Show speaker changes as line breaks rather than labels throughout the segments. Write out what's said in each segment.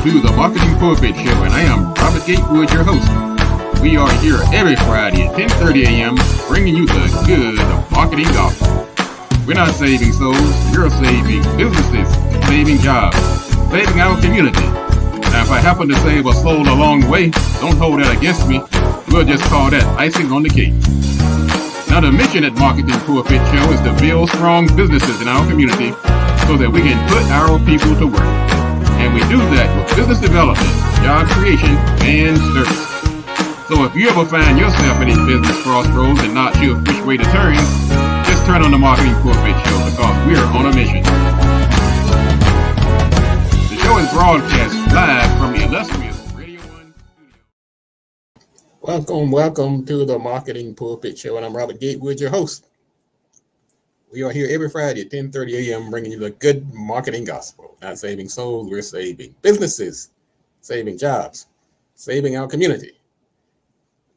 to the Marketing Pulpit Show, and I am Robert Gatewood, your host. We are here every Friday at 10:30 a.m. bringing you the good marketing gospel. We're not saving souls, we're saving businesses, saving jobs, saving our community. Now, if I happen to save a soul along the way, don't hold that against me. We'll just call that icing on the cake. Now, the mission at Marketing Pulpit Show is to build strong businesses in our community so that we can put our people to work. And we do that with business development, job creation, and service. So if you ever find yourself in a business crossroads and not sure which way to turn, just turn on the Marketing Pulpit Show because we're on a mission. The show is broadcast live from the illustrious Radio 1 studio. Welcome to the Marketing Pulpit Show, and I'm Robert Gatewood, your host. We are here every Friday at 10:30 a.m. bringing you the good marketing gospel. Not saving souls, we're saving businesses, saving jobs, saving our community.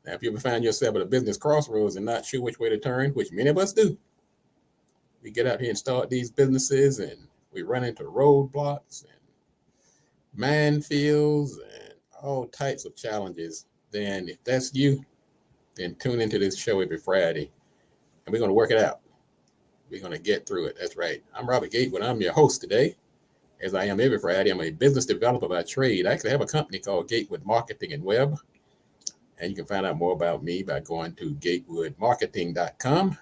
Now, if you ever find yourself at a business crossroads and not sure which way to turn, which many of us do, we get out here and start these businesses and we run into roadblocks and minefields and all types of challenges. Then if that's you, then tune into this show every Friday and we're going to work it out. We're going to get through it. That's right. I'm Robert Gatewood. I'm your host today. As I am every Friday, I'm a business developer by trade. I actually have a company called Gatewood Marketing and Web. And you can find out more about me by going to gatewoodmarketing.com.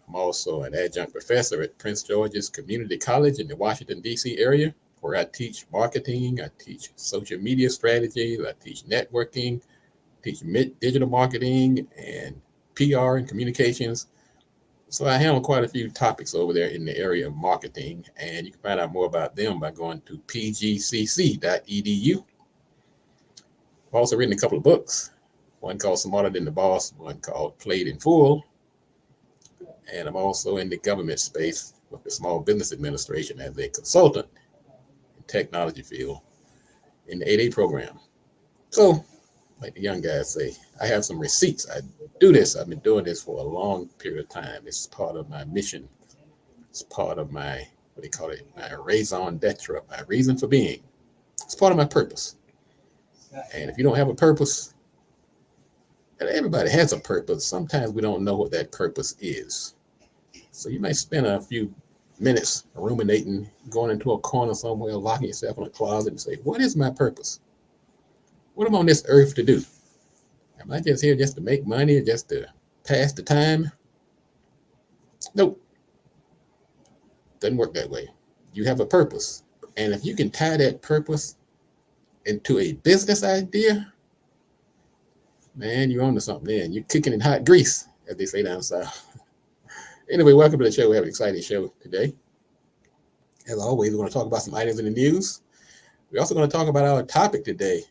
I'm also an adjunct professor at Prince George's Community College in the Washington, D.C. area, where I teach marketing, I teach social media strategies, I teach networking, teach digital marketing and PR and communications. So I handle quite a few topics over there in the area of marketing, and you can find out more about them by going to pgcc.edu. I've also written a couple of books, one called Smarter Than the Boss, one called Played in Full, and I'm also in the government space with the Small Business Administration as a consultant in technology field in the 8A program. So, like the young guys say, I have some receipts. I do this. I've been doing this for a long period of time. It's part of my mission. It's part of my, what they call it, my raison d'etre, my reason for being. It's part of my purpose. And if you don't have a purpose, and everybody has a purpose, sometimes we don't know what that purpose is. So you might spend a few minutes ruminating, going into a corner somewhere, locking yourself in a closet and say, what is my purpose? What am I on this earth to do? Am I just here just to make money or just to pass the time? Nope. Doesn't work that way. You have a purpose. And if you can tie that purpose into a business idea, man, you're on to something then. You're cooking in hot grease, as they say down south. Anyway, welcome to the show. We have an exciting show today. As always, we're going to talk about some items in the news. We're also going to talk about our topic today.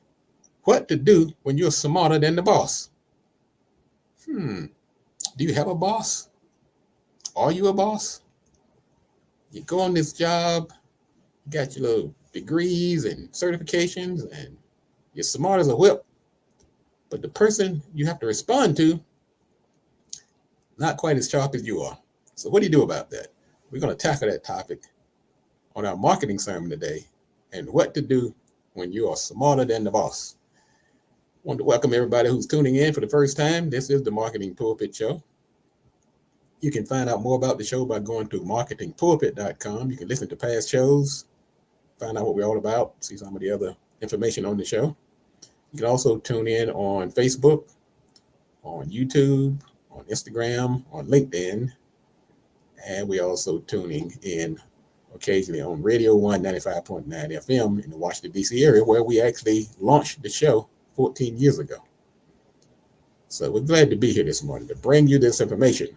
What to do when you're smarter than the boss. Do you have a boss? Are you a boss? You go on this job, you got your little degrees and certifications, and you're smart as a whip. But the person you have to respond to, not quite as sharp as you are. So what do you do about that? We're going to tackle that topic on our marketing sermon today, and what to do when you are smarter than the boss. I want to welcome everybody who's tuning in for the first time. This is the Marketing Pulpit Show. You can find out more about the show by going to marketingpulpit.com. You can listen to past shows, find out what we're all about, see some of the other information on the show. You can also tune in on Facebook, on YouTube, on Instagram, on LinkedIn, and we're also tuning in occasionally on Radio 1 95.9 FM in the Washington, D.C. area, where we actually launched the show 14 years ago. So we're glad to be here this morning to bring you this information.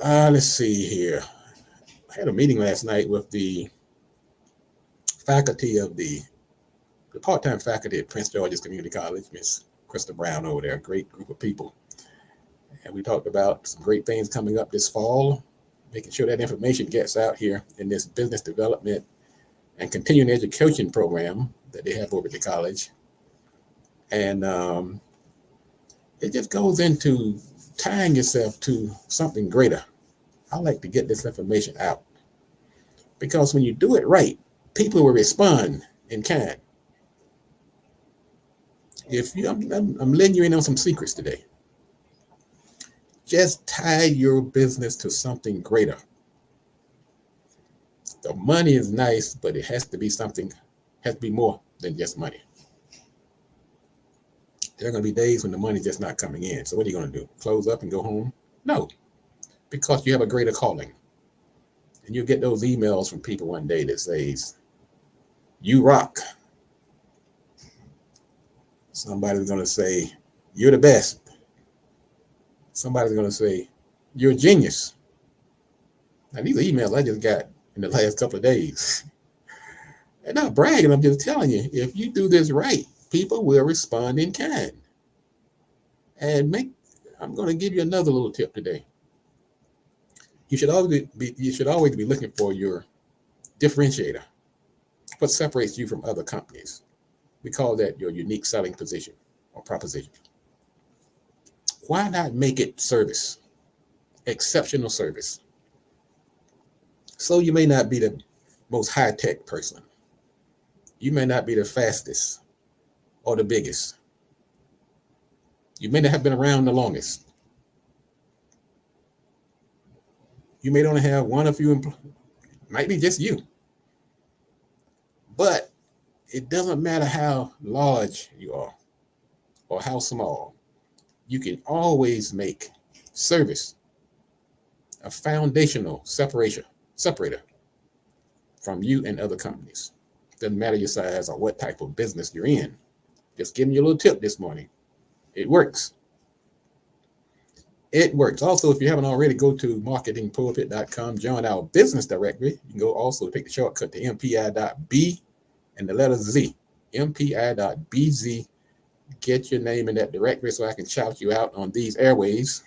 Let's see here. I had a meeting last night with the faculty of the part-time faculty at Prince George's Community College, Miss Krista Brown over there, a great group of people. And we talked about some great things coming up this fall, making sure that information gets out here in this business development and continuing education program that they have over at the college. And it just goes into tying yourself to something greater. I like to get this information out because when you do it right, people will respond in kind. If you, I'm letting you in on some secrets today. Just tie your business to something greater. The money is nice, but it has to be something, has to be more than just money. There are going to be days when the money's just not coming in. So what are you going to do? Close up and go home? No, because you have a greater calling. And you'll get those emails from people one day that says, "You rock." Somebody's going to say, "You're the best." Somebody's going to say, "You're a genius." Now, these are emails I just got in the last couple of days. And not bragging, I'm just telling you, if you do this right, people will respond in kind. And I'm going to give you another little tip today. You should always be looking for your differentiator. What separates you from other companies? We call that your unique selling position or proposition. Why not make it service? Exceptional service. So you may not be the most high-tech person. You may not be the fastest or the biggest. You may not have been around the longest. You may only have one or few employees. Might be just you. But it doesn't matter how large you are or how small. You can always make service a foundational separator from you and other companies. Doesn't matter your size or what type of business you're in. Just giving you a little tip this morning. It works. It works. Also, if you haven't already, go to marketingpulpit.com, join our business directory. You can go also take the shortcut to mpi.b and the letter Z, mpi.bz. Get your name in that directory so I can shout you out on these airways.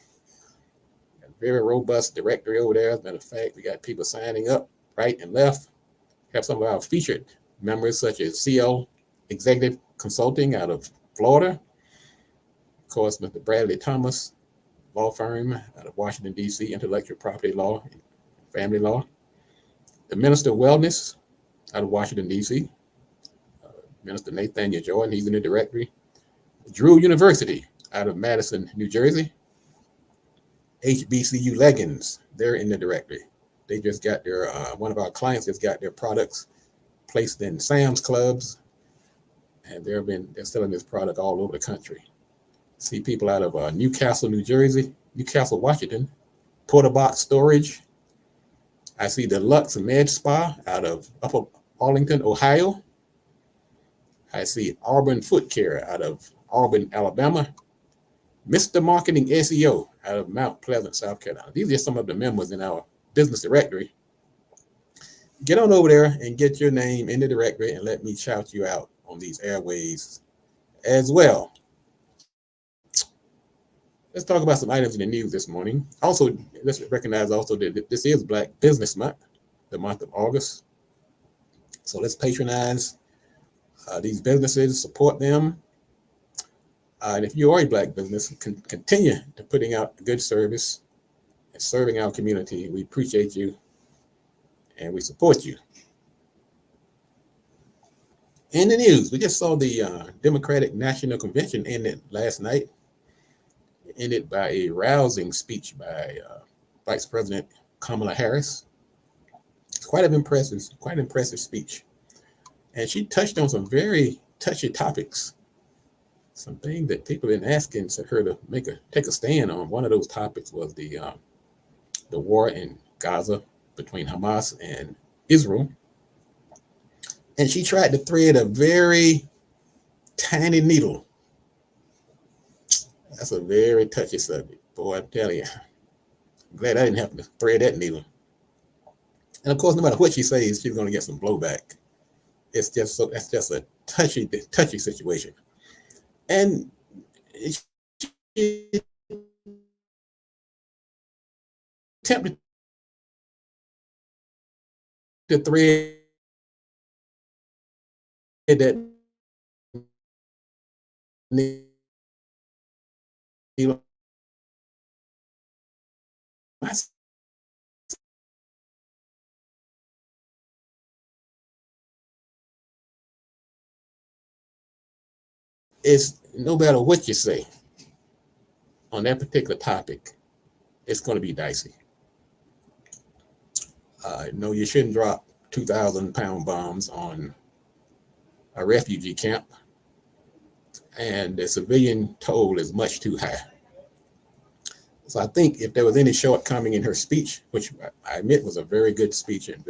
A very robust directory over there. As a matter of fact, we got people signing up right and left. Have some of our featured members such as CL Executive Consulting out of Florida. Of course, Mr. Bradley Thomas law firm out of Washington, D.C., intellectual property law and family law. The Minister of Wellness out of Washington, D.C., Minister Nathaniel Jordan, he's in the directory. Drew University out of Madison, New Jersey. HBCU Leggings, they're in the directory. They just got their, one of our clients just got their products placed in Sam's Clubs, and they're selling this product all over the country. See people out of Newcastle, New Jersey, Newcastle, Washington, Porter Box Storage. I see the Lux Med Spa out of Upper Arlington, Ohio. I see Auburn Foot Care out of Auburn, Alabama. Mr. Marketing SEO out of Mount Pleasant, South Carolina. These are some of the members in our business directory. Get on over there and get your name in the directory and let me shout you out on these airways as well. Let's talk about some items in the news this morning. Also, let's recognize also that this is Black Business Month, the month of August. So let's patronize these businesses, support them. And if you are a Black business, continue to putting out good service and serving our community. We appreciate you and we support you. In the news, we just saw the Democratic National Convention ended last night. Ended by a rousing speech by Vice President Kamala Harris. It's quite an impressive speech. And she touched on some very touchy topics, some things that people have been asking her to take a stand on. One of those topics was the war in Gaza between Hamas and Israel. And she tried to thread a very tiny needle. That's a very touchy subject. Boy, I'm telling you, I'm glad I didn't have to thread that needle. And of course, no matter what she says, she's going to get some blowback. That's just a touchy situation. And she attempted to thread that needle. It's no matter what you say on that particular topic, it's going to be dicey. No, you shouldn't drop 2,000-pound bombs on a refugee camp, and the civilian toll is much too high. So I think if there was any shortcoming in her speech, which I admit was a very good speech and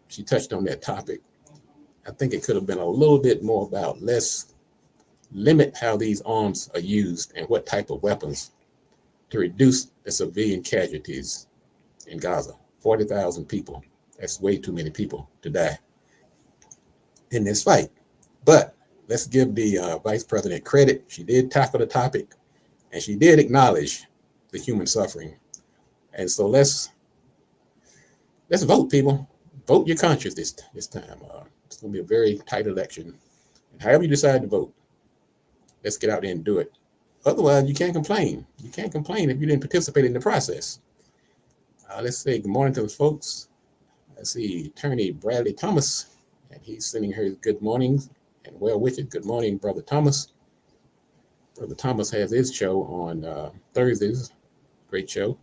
she touched on that topic, I think it could have been a little bit more about let's limit how these arms are used and what type of weapons to reduce the civilian casualties in Gaza. 40,000 people. That's way too many people to die in this fight. But let's give the vice president credit. She did tackle the topic and she did acknowledge the human suffering. And so let's vote, people. Vote your conscience this time. It's going to be a very tight election. And however you decide to vote, let's get out there and do it. Otherwise, you can't complain. You can't complain if you didn't participate in the process. Let's say good morning to the folks. I see Attorney Bradley Thomas, and he's sending her good mornings and well wishes. Good morning, Brother Thomas. Brother Thomas has his show on Thursdays. Great show.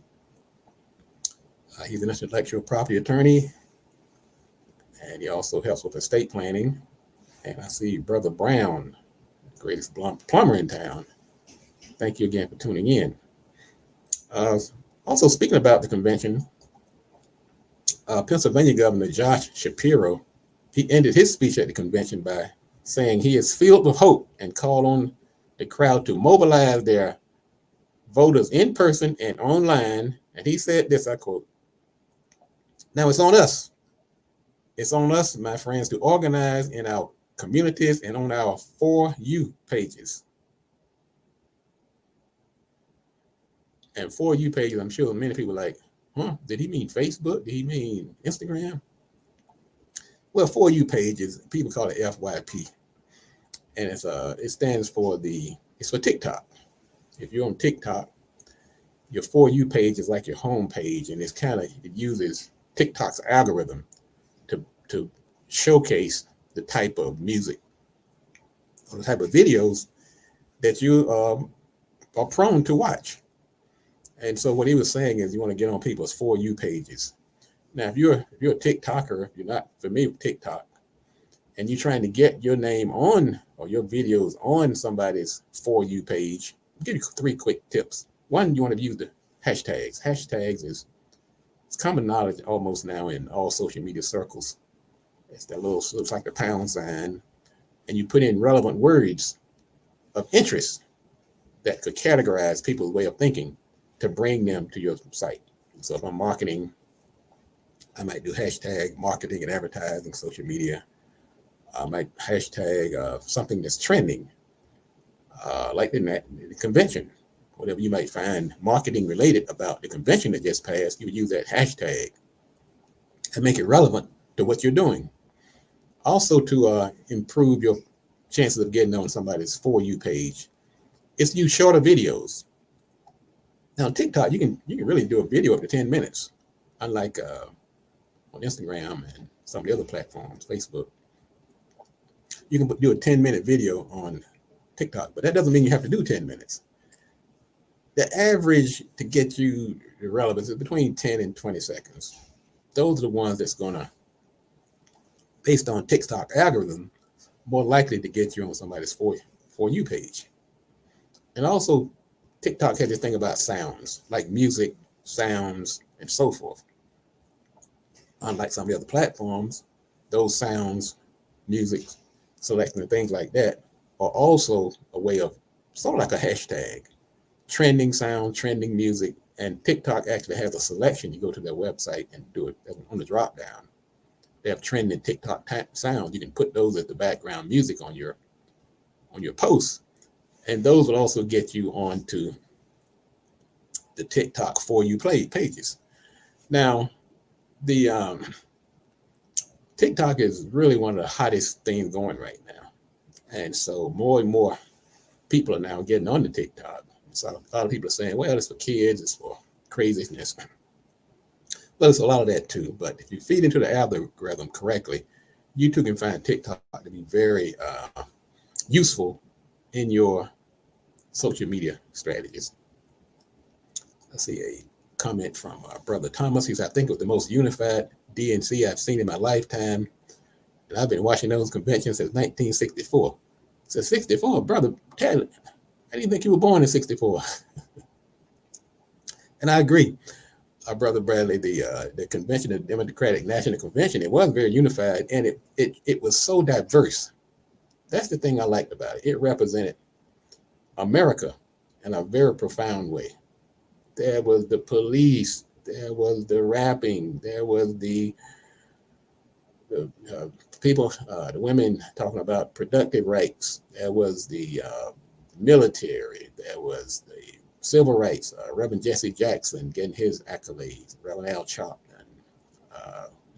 He's an intellectual property attorney, and he also helps with estate planning. And I see Brother Brown, the greatest plumber in town. Thank you again for tuning in. Also, speaking about the convention, Pennsylvania Governor Josh Shapiro, he ended his speech at the convention by saying he is filled with hope and called on the crowd to mobilize their voters in person and online. And he said this, I quote, "Now it's on us. It's on us, my friends, to organize in our communities and on our For You pages." And For You pages, I'm sure many people are like, did he mean Facebook? Did he mean Instagram? Well, For You pages, people call it FYP. And it stands for it's for TikTok. If you're on TikTok, your For You page is like your home page, and it uses TikTok's algorithm to showcase the type of music or the type of videos that you are prone to watch. And so what he was saying is you want to get on people's For You pages. Now, if you're a TikToker, if you're not familiar with TikTok, and you're trying to get your name on or your videos on somebody's For You page, I'll give you 3 quick tips. One, you want to use the hashtags. Hashtags it's common knowledge almost now in all social media circles. It's that looks like the pound sign, and you put in relevant words of interest that could categorize people's way of thinking to bring them to your site. So if I'm marketing, I might do hashtag marketing and advertising, social media. I might hashtag something that's trending, like the convention, whatever you might find marketing related about the convention that just passed, you would use that hashtag and make it relevant to what you're doing. Also, to improve your chances of getting on somebody's For You page, is to use shorter videos. Now, on TikTok, you can really do a video up to 10 minutes, unlike on Instagram and some of the other platforms, Facebook. You can do a 10-minute video on TikTok, but that doesn't mean you have to do 10 minutes. The average to get you the relevance is between 10 and 20 seconds. Those are the ones that's going to, based on TikTok algorithm, more likely to get you on somebody's For You page. And also, TikTok has this thing about sounds, like music, sounds, and so forth. Unlike some of the other platforms, those sounds, music, selection, and things like that are also a way of sort of like a hashtag. Trending sound, trending music, and TikTok actually has a selection. You go to their website and do it on the drop down. They have trending TikTok sounds. You can put those as the background music on your posts. And those will also get you onto the TikTok For You pages. Now, the TikTok is really one of the hottest things going right now. And so more and more people are now getting on the TikTok. So a lot of people are saying, well, it's for kids, it's for craziness. Well, it's a lot of that too. But if you feed into the algorithm correctly, you too can find TikTok to be very useful in your social media strategies. Let's see a comment from Brother Thomas. He said, I think it was the most unified DNC I've seen in my lifetime. And I've been watching those conventions since 1964. So 64, Brother Ted, how do you think you were born in 64? And I agree. Brother Bradley, the convention, the Democratic National Convention, it was very unified, and it was so diverse. That's the thing I liked about it. It represented America in a very profound way. There was the police, there was the rapping, there was the people, the women talking about productive rights. There was the military. There was the civil rights. Reverend Jesse Jackson getting his accolades. Reverend Al Sharpton.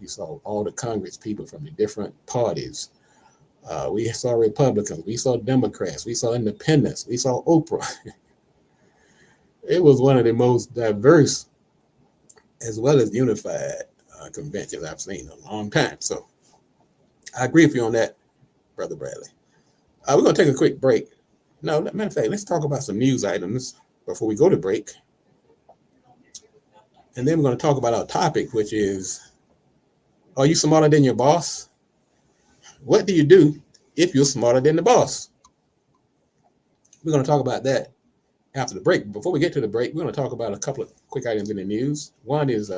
You saw all the Congress people from the different parties. We saw Republicans. We saw Democrats. We saw independents. We saw Oprah. It was one of the most diverse as well as unified conventions I've seen in a long time. So I agree with you on that, Brother Bradley. We're going to take a quick break. No, matter of fact, let's talk about some news items before we go to break. And then we're going to talk about our topic, which is, are you smarter than your boss? What do you do if you're smarter than the boss? We're going to talk about that after the break. Before we get to the break, we're going to talk about a couple of quick items in the news. One is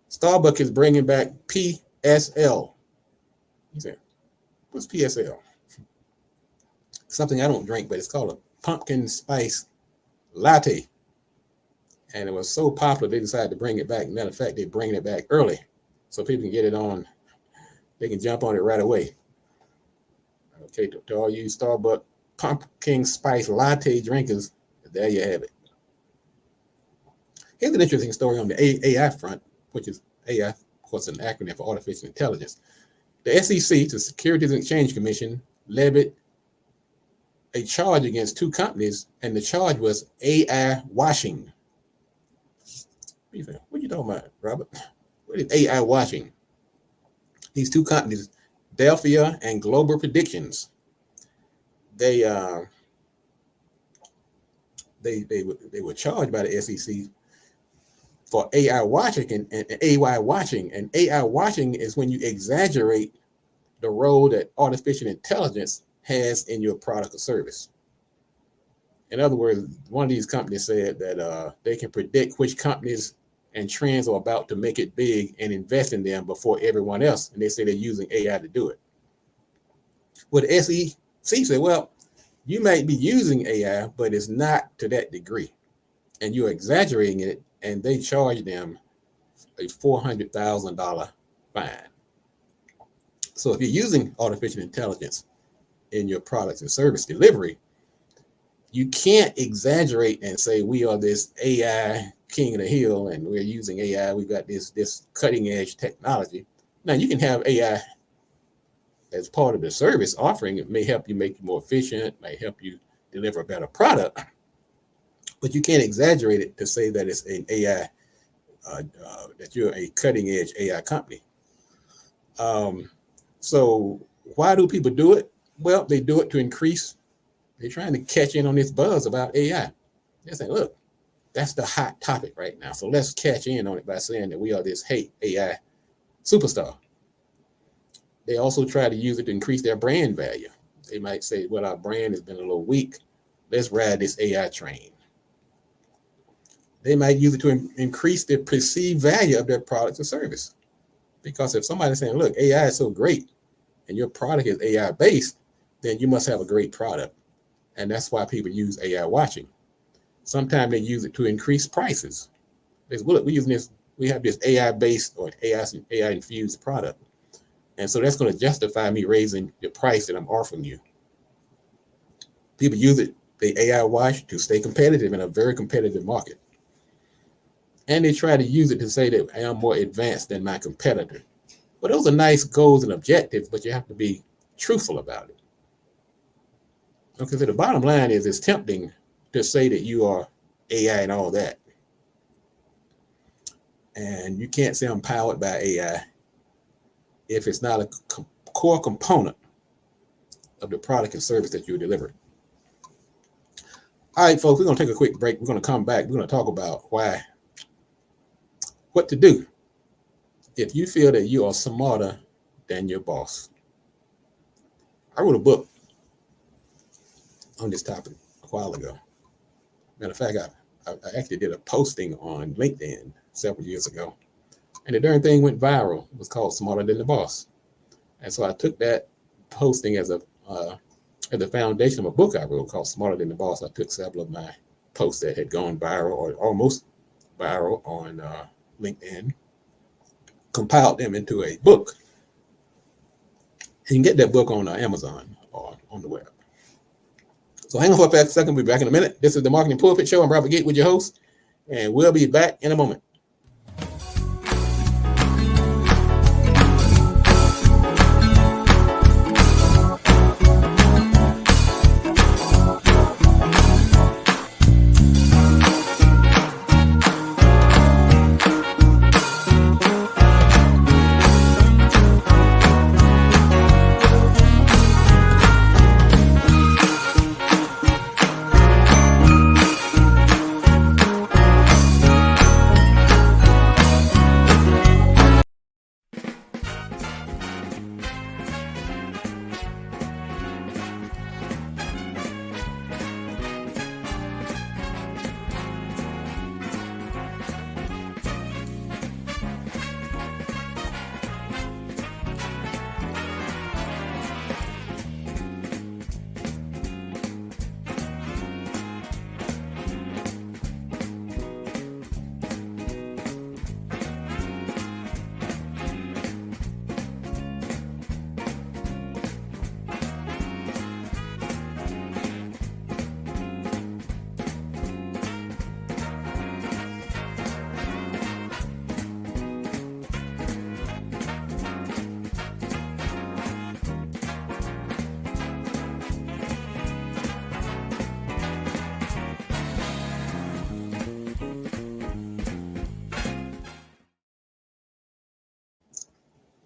Starbucks is bringing back PSL. You say, what's PSL? Something I don't drink, but it's called a pumpkin spice latte. And it was so popular, they decided to bring it back. Matter of fact, they're bringing it back early so people can get it on. They can jump on it right away. Okay, to all you Starbucks pumpkin spice latte drinkers, there you have it. Here's an interesting story on the AI front, which is AI, of course, an acronym for artificial intelligence. The SEC, the Securities and Exchange Commission, levied a charge against two companies, and the charge was AI washing. What are you talking about, Robert? What is AI washing? These two companies, Delphia and Global Predictions, they were charged by the SEC for AI washing and AI washing. And AI washing is when you exaggerate the role that artificial intelligence has in your product or service. In other words, one of these companies said that they can predict which companies and trends are about to make it big and invest in them before everyone else. And they say they're using AI to do it. Well, the SEC said, well, you might be using AI, but it's not to that degree. And you're exaggerating it, and they charge them a $400,000 fine. So if you're using artificial intelligence in your products and service delivery, you can't exaggerate and say we are this AI king of the hill and we're using AI. We've got this cutting edge technology. Now you can have AI as part of the service offering. It may help you make you more efficient, may help you deliver a better product, but you can't exaggerate it to say that it's an AI, that you're a cutting edge AI company. So why do people do it? Well, they do it to increase. They're trying to catch in on this buzz about AI. They're saying, look, that's the hot topic right now. So let's catch in on it by saying that we are this AI superstar. They also try to use it to increase their brand value. They might say, well, our brand has been a little weak. Let's ride this AI train. They might use it to increase the perceived value of their product or service. Because if somebody's saying, look, AI is so great and your product is AI based, then you must have a great product. And that's why people use AI watching. Sometimes they use it to increase prices. They say, well, look, we're using this, we have this AI based or AI infused product. And so that's going to justify me raising the price that I'm offering you. People use it, the AI watch, to stay competitive in a very competitive market. And they try to use it to say that I am more advanced than my competitor. But those are nice goals and objectives, but you have to be truthful about it. Okay, so the bottom line is it's tempting to say that you are AI and all that. And you can't say I'm powered by AI if it's not a core component of the product and service that you deliver. All right, folks, we're going to take a quick break. We're going to come back. We're going to talk about what to do if you feel that you are smarter than your boss. I wrote a book on this topic a while ago. Matter of fact, I actually did a posting on LinkedIn several years ago, and the darn thing went viral. It was called Smarter Than the Boss. And so I took that posting as the foundation of a book I wrote called Smarter Than the Boss. I took several of my posts that had gone viral or almost viral on LinkedIn, compiled them into a book. You can get that book on Amazon or on the web. So hang on for a second. We'll be back in a minute. This is the Marketing Pulpit Show. I'm Robert Gatewood, your host, and we'll be back in a moment.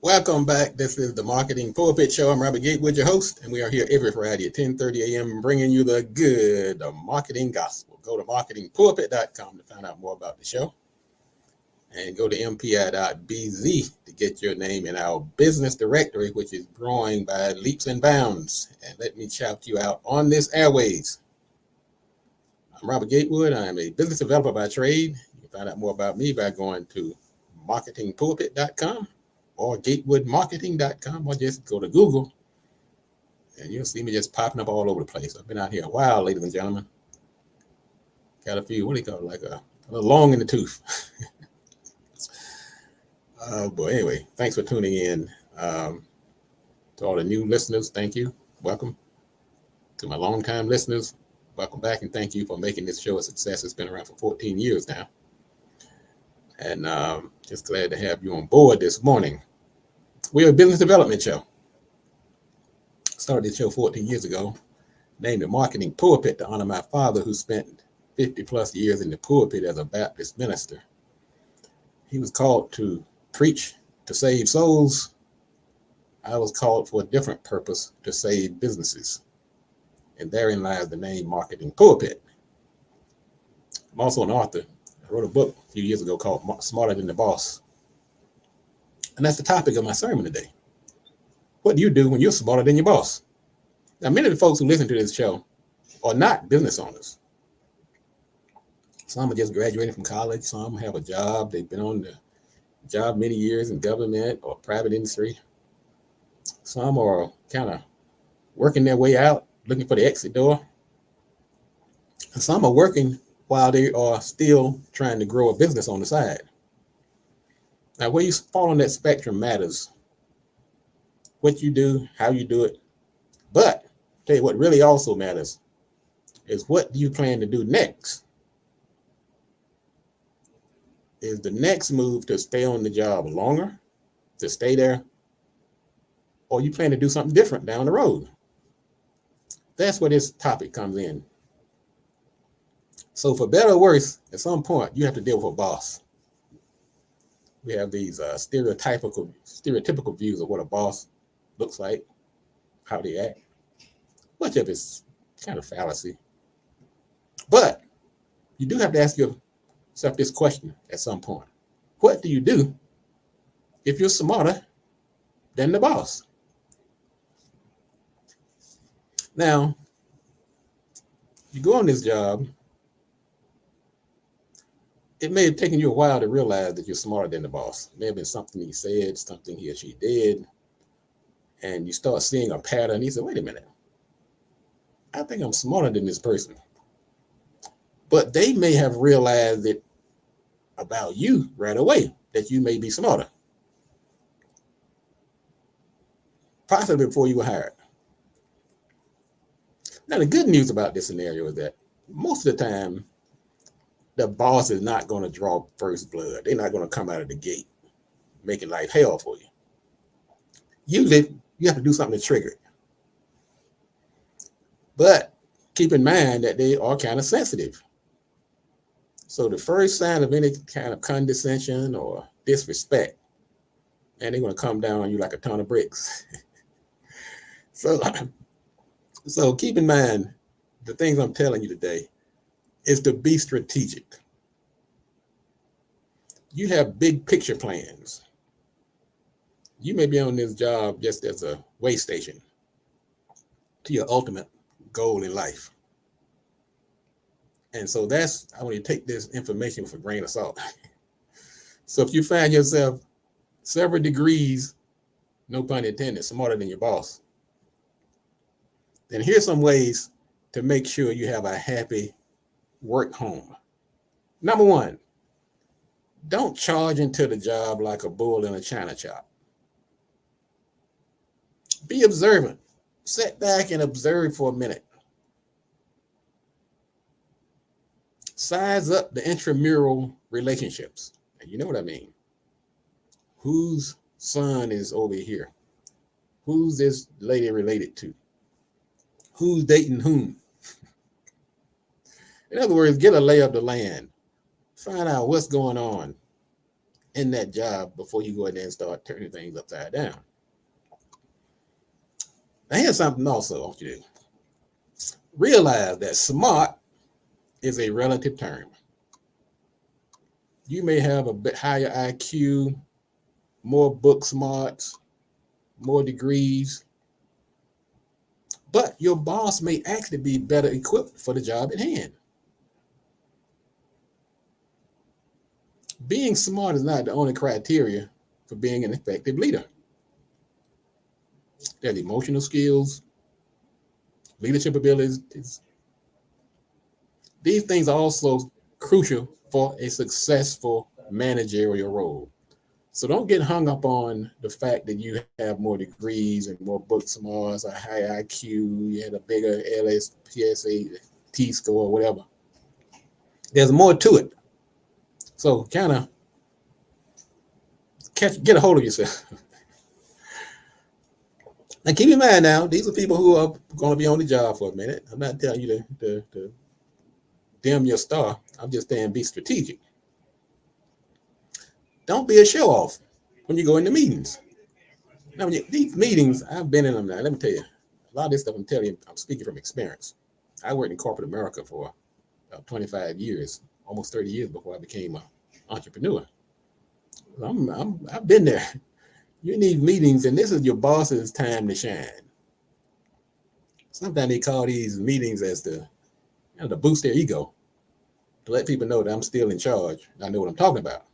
Welcome back. This is the Marketing Pulpit Show. I'm Robert Gatewood, your host, and we are here every Friday at 10:30 a.m. bringing you the good marketing gospel. Go to marketingpulpit.com to find out more about the show, and go to mpi.bz to get your name in our business directory, which is growing by leaps and bounds. And let me shout you out on this airways. I'm Robert Gatewood. I am a business developer by trade. You can find out more about me by going to marketingpulpit.com. or gatewoodmarketing.com, or just go to Google and you'll see me just popping up all over the place. I've been out here a while, ladies and gentlemen. Got a few, what do you call it, like a little long in the tooth. Oh boy, anyway, thanks for tuning in. To all the new listeners, thank you. Welcome. To my longtime listeners, welcome back, and thank you for making this show a success. It's been around for 14 years now. And just glad to have you on board this morning. We're a business development show. Started this show 14 years ago, named the Marketing Pulpit to honor my father, who spent 50 plus years in the pulpit as a Baptist minister. He was called to preach to save souls. I was called for a different purpose, to save businesses. And therein lies the name Marketing Pulpit. I'm also an author. I wrote a book a few years ago called Smarter Than the Boss. And that's the topic of my sermon today. What do you do when you're smarter than your boss? Now, many of the folks who listen to this show are not business owners. Some are just graduating from college. Some have a job. They've been on the job many years in government or private industry. Some are kind of working their way out, looking for the exit door. And some are working while they are still trying to grow a business on the side. Now, where you fall on that spectrum matters. What you do, how you do it. But tell you what really also matters is, what do you plan to do next? Is the next move to stay on the job longer, to stay there, or you plan to do something different down the road? That's where this topic comes in. So for better or worse, at some point, you have to deal with a boss. We have these stereotypical views of what a boss looks like, how they act. Much of it's kind of fallacy. But you do have to ask yourself this question at some point. What do you do if you're smarter than the boss? Now, you go on this job, it may have taken you a while to realize that you're smarter than the boss. It may have been something he said, something he or she did, and you start seeing a pattern. You say, wait a minute, I think I'm smarter than this person. But they may have realized it about you right away, that you may be smarter, possibly before you were hired. Now, the good news about this scenario is that most of the time, the boss is not going to draw first blood. They're not going to come out of the gate making life hell for you. Usually, you have to do something to trigger it. But keep in mind that they are kind of sensitive. So the first sign of any kind of condescension or disrespect, and they're going to come down on you like a ton of bricks. So keep in mind, the things I'm telling you today is to be strategic. You have big picture plans. You may be on this job just as a way station to your ultimate goal in life. And so I want you to take this information with a grain of salt. So if you find yourself several degrees, no pun intended, smarter than your boss, then here's some ways to make sure you have a happy work home. Number one, don't charge into the job like a bull in a china shop. Be observant. Sit back and observe for a minute. Size up the intramural relationships. And you know what I mean. Whose son is over here? Who's this lady related to? Who's dating whom? In other words, get a lay of the land. Find out what's going on in that job before you go in there and start turning things upside down. Now, here's something also I want you to do. Realize that smart is a relative term. You may have a bit higher IQ, more book smarts, more degrees, but your boss may actually be better equipped for the job at hand. Being smart is not the only criteria for being an effective leader. There's emotional skills, leadership abilities. These things are also crucial for a successful managerial role. So don't get hung up on the fact that you have more degrees and more book smarts, a high IQ, you had a bigger LSPSA T score, or whatever. There's more to it. So kind of get a hold of yourself. Now keep in mind now, these are people who are going to be on the job for a minute. I'm not telling you to dim your star. I'm just saying be strategic. Don't be a show off when you go into meetings. Now, these meetings, I've been in them now. Let me tell you, a lot of this stuff I'm telling you, I'm speaking from experience. I worked in corporate America for about 25 years, almost 30 years before I became an entrepreneur. I've been there. You need meetings, and this is your boss's time to shine. Sometimes they call these meetings as to boost their ego, to let people know that I'm still in charge. I know what I'm talking about.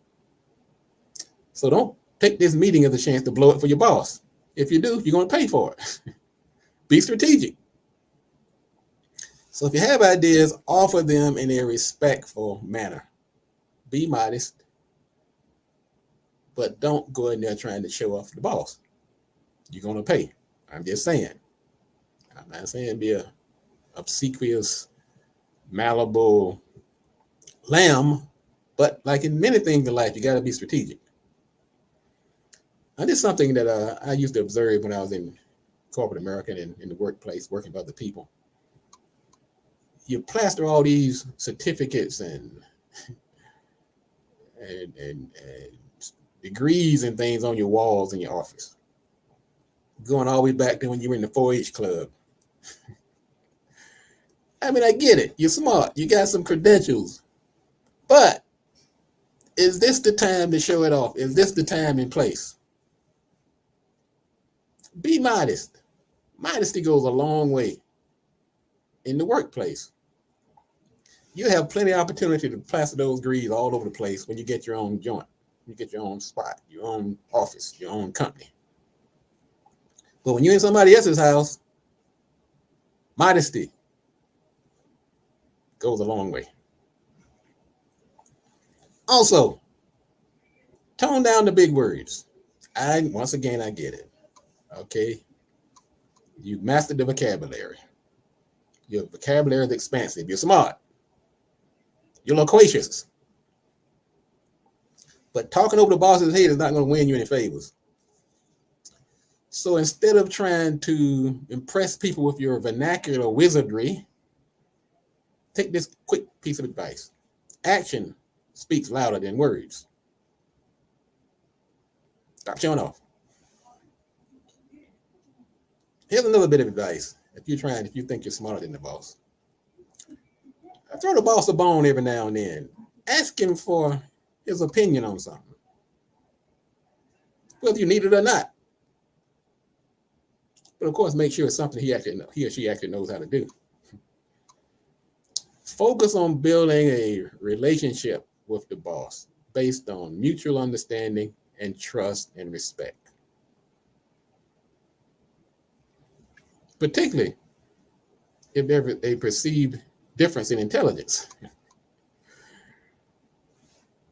So don't take this meeting as a chance to blow it for your boss. If you do, you're going to pay for it. Be strategic. So if you have ideas, offer them in a respectful manner. Be modest, but don't go in there trying to show off the boss. You're going to pay. I'm just saying. I'm not saying be a obsequious, malleable lamb, but like in many things in life, you got to be strategic. And this is something that I used to observe when I was in corporate America and in the workplace, working with other people. You plaster all these certificates and degrees and things on your walls in your office. Going all the way back to when you were in the 4-H club. I mean, I get it. You're smart. You got some credentials. But is this the time to show it off? Is this the time and place? Be modest. Modesty goes a long way in the workplace. You have plenty of opportunity to plaster those greaves all over the place when you get your own joint, you get your own spot, your own office, your own company. But when you're in somebody else's house, modesty goes a long way. Also, tone down the big words. Once again, I get it. Okay. You mastered the vocabulary. Your vocabulary is expansive. You're smart. You're loquacious. But talking over the boss's head is not going to win you any favors. So instead of trying to impress people with your vernacular wizardry, take this quick piece of advice. Action speaks louder than words. Stop showing off. Here's another bit of advice. If you think you're smarter than the boss, I throw the boss a bone every now and then. Ask him for his opinion on something, whether you need it or not. But of course, make sure it's something he or she actually knows how to do. Focus on building a relationship with the boss based on mutual understanding and trust and respect. Particularly if there's a perceived difference in intelligence.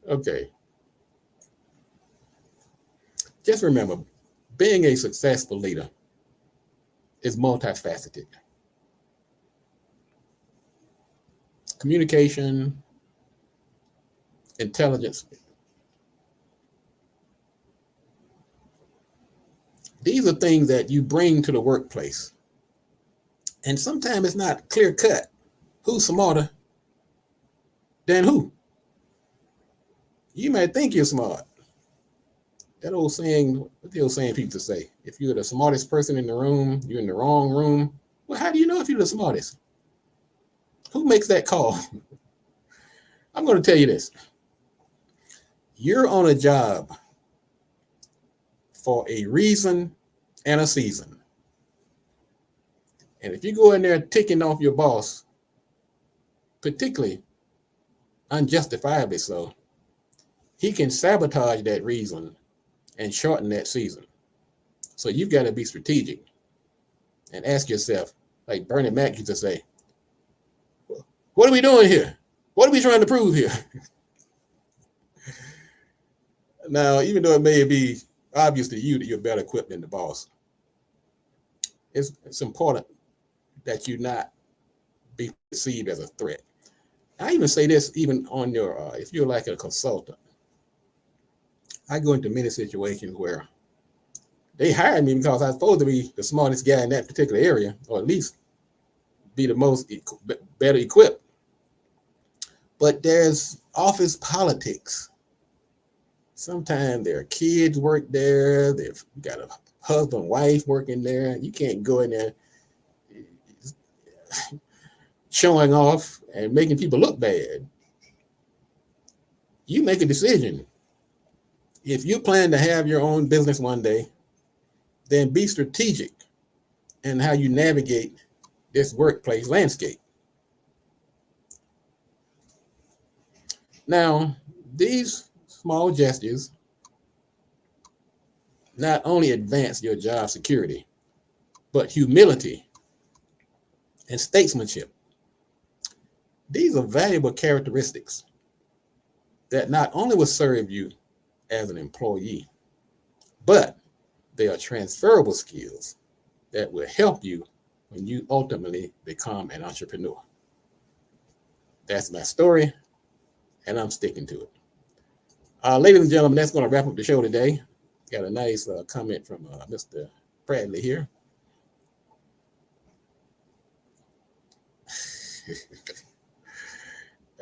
Okay. Just remember, being a successful leader is multifaceted. Communication, intelligence. These are things that you bring to the workplace. And sometimes it's not clear cut who's smarter than who. You might think you're smart. That old saying, what the old saying people say, if you're the smartest person in the room, you're in the wrong room. Well, how do you know if you're the smartest? Who makes that call? I'm going to tell you this. You're on a job for a reason and a season. And if you go in there ticking off your boss, particularly unjustifiably so, he can sabotage that reason and shorten that season. So you've got to be strategic and ask yourself, like Bernie Mac used to say, what are we doing here? What are we trying to prove here? Now, even though it may be obvious to you that you're better equipped than the boss, it's important that you not be perceived as a threat. I even say this even on your, if you're like a consultant. I go into many situations where they hired me because I was supposed to be the smartest guy in that particular area, or at least be the most better equipped. But there's office politics. Sometimes their kids work there. They've got a husband, wife working there. You can't go in there showing off and making people look bad. You make a decision. If you plan to have your own business one day, then be strategic in how you navigate this workplace landscape. Now, these small gestures not only advance your job security, but humility and statesmanship. These are valuable characteristics that not only will serve you as an employee, but they are transferable skills that will help you when you ultimately become an entrepreneur. That's my story, and I'm sticking to it. Ladies and gentlemen, that's going to wrap up the show today. Got a nice comment from Mr. Bradley here.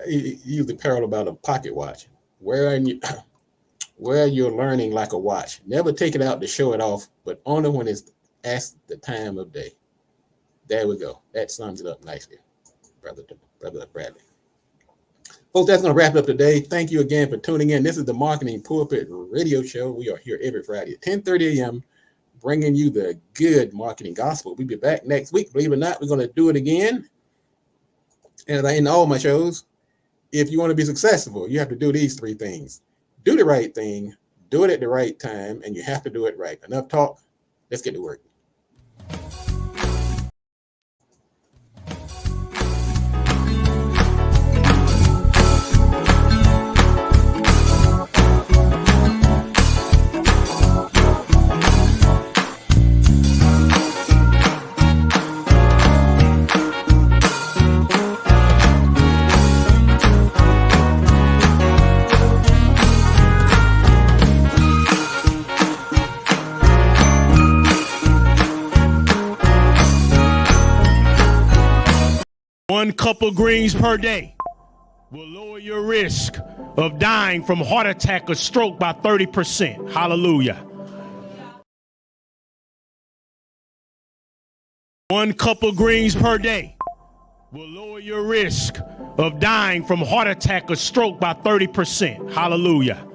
He used the parallel about a pocket watch. Where you're learning like a watch. Never take it out to show it off, but only when it's asked the time of day. There we go. That sums it up nicely. Brother Bradley. Folks, that's going to wrap it up today. Thank you again for tuning in. This is the Marketing Pulpit Radio Show. We are here every Friday at 10:30 a.m. bringing you the good marketing gospel. We'll be back next week. Believe it or not, we're going to do it again. And in all my shows, if you want to be successful, you have to do these 3 things. Do the right thing, do it at the right time, and you have to do it right. Enough talk. Let's get to work.
One cup of greens per day will lower your risk of dying from heart attack or stroke by 30%. Hallelujah. One cup of greens per day will lower your risk of dying from heart attack or stroke by 30%. Hallelujah.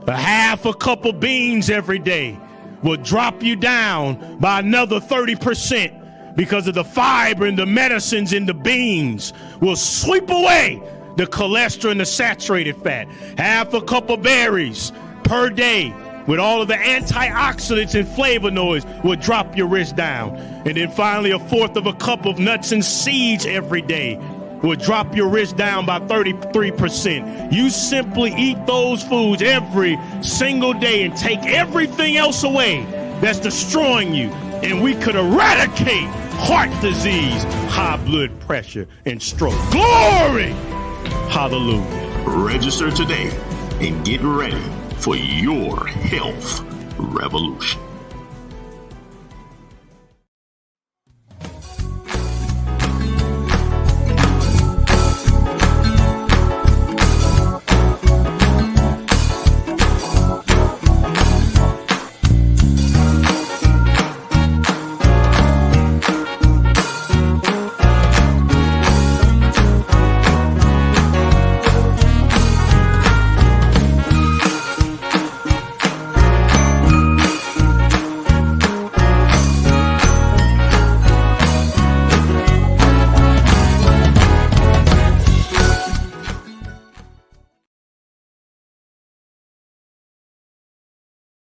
A half a cup of beans every day will drop you down by another 30%. Because of the fiber and the medicines in the beans will sweep away the cholesterol and the saturated fat. Half a cup of berries per day with all of the antioxidants and flavonoids will drop your risk down. And then finally, a fourth of a cup of nuts and seeds every day will drop your risk down by 33%. You simply eat those foods every single day and take everything else away that's destroying you. And we could eradicate heart disease, high blood pressure, and stroke. Glory! Hallelujah.
Register today and get ready for your health revolution.